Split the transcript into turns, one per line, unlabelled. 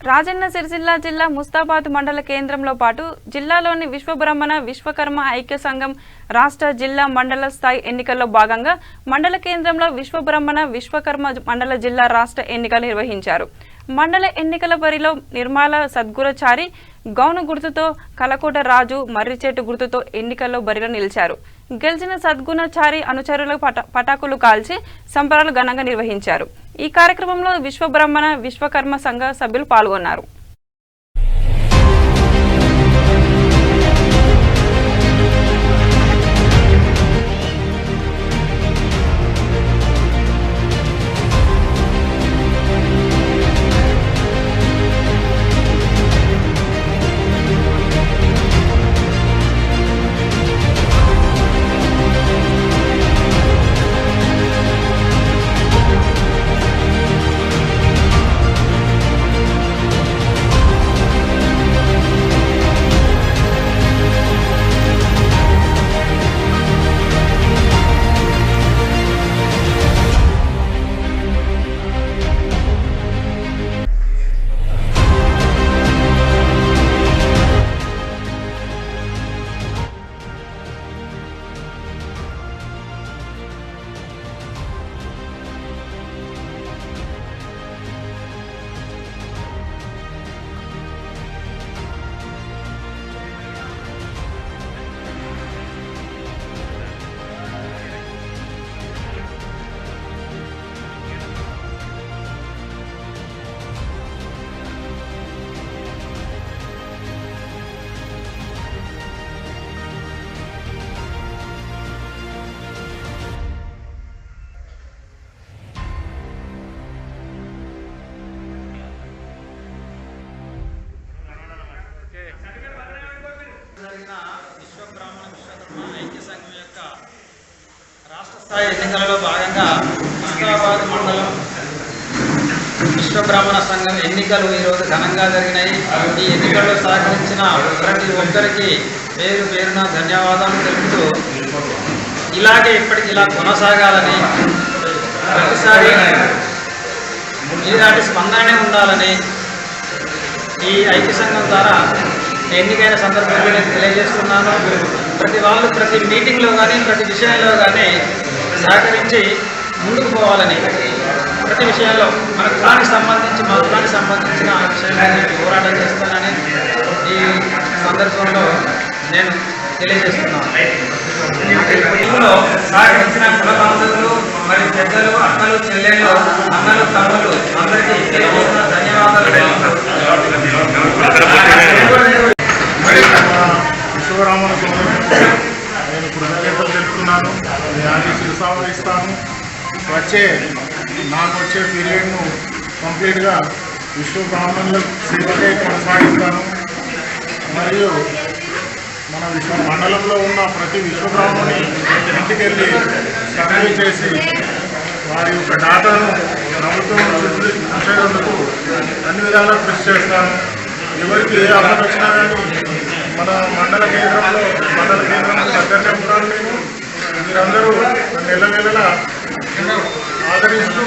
రాజన్న సిరిసిల్ల జిల్లా ముస్తాబాద్ మండల కేంద్రంలో పాటు జిల్లాలోని విశ్వబ్రహ్మణ విశ్వకర్మ ఐక్య సంఘం రాష్ట్ర జిల్లా మండల స్థాయి ఎన్నికల్లో భాగంగా మండల కేంద్రంలో విశ్వబ్రహ్మణ విశ్వకర్మ మండల జిల్లా రాష్ట్ర ఎన్నికలు నిర్వహించారు. మండల ఎన్నికల బరిలో నిర్మల సద్గురచారి గౌను గుర్తుతో, కలకోట రాజు మర్రిచెట్టు గుర్తుతో ఎన్నికల్లో బరిలో నిలిచారు. గెలిచిన సద్గుణచారి అనుచరులు పటాకులు కాల్చి సంబరాలు ఘనంగా నిర్వహించారు. ఈ కార్యక్రమంలో విశ్వబ్రహ్మణ విశ్వకర్మ సంఘ సభ్యులు పాల్గొన్నారు.
విశ్వబ్రాహ్మణ విశ్వకర్మ ఐక్య సంఘం యొక్క రాష్ట్ర స్థాయి ఎన్నికలలో భాగంగా ముస్తాబాద్ మండలం విశ్వబ్రాహ్మణ సంఘం ఎన్నికలు ఈరోజు ఘనంగా జరిగినాయి. ఈ ఎన్నికల్లో సహకరించిన ప్రతి ఒక్కరికి పేరు పేరున ధన్యవాదాలు తెలుపుతూ ఇలాగే ఇప్పటికి ఇలా కొనసాగాలని, ప్రతిసారి ఇలాంటి స్పందనే ఉండాలని ఈ ఐక్య సంఘం ద్వారా ఎన్నికైన సందర్భంలో నేను తెలియజేస్తున్నాను. ప్రతి వాళ్ళు ప్రతి మీటింగ్లో కానీ ప్రతి విషయంలో కానీ సహకరించి ముందుకు పోవాలని, ప్రతి విషయంలో మన కులానికి సంబంధించి మా కులానికి సంబంధించిన విషయాన్ని పోరాటం చేస్తానని ఈ సందర్భంలో నేను తెలియజేస్తున్నాను. ఇందులో సహకరించిన కుల బాంధవులు మరియు పెద్దలు, అక్కలు, చెల్లెళ్ళు, అన్నలు, తమ్ములు అందరికీ ధన్యవాదాలు.
విశ్వబ్రాహ్మణ నేను కృతజ్ఞతలు తెలుపుతున్నాను. నేను ఆశీస్సులు ఇస్తాను. నాకు వచ్చే పీరియడ్ను కంప్లీట్గా విశ్వబ్రాహ్మణుల సేవకే కొనసాగిస్తాను. మరియు మన మండలంలో ఉన్న ప్రతి విశ్వబ్రాహ్మణుని ఇంటికి వెళ్ళి సర్వే చేసి వారి యొక్క డాటాను ప్రభుత్వం ఉంచేందుకు అన్ని విధాలా కృషి చేస్తాను. ఎవరికి ఏ ఆఫర్ వచ్చినా కానీ మన మండల కేంద్రంలో దగ్గరనే ఉంటాను. నేను మీరందరూ నెల నెలలా ఆదరిస్తూ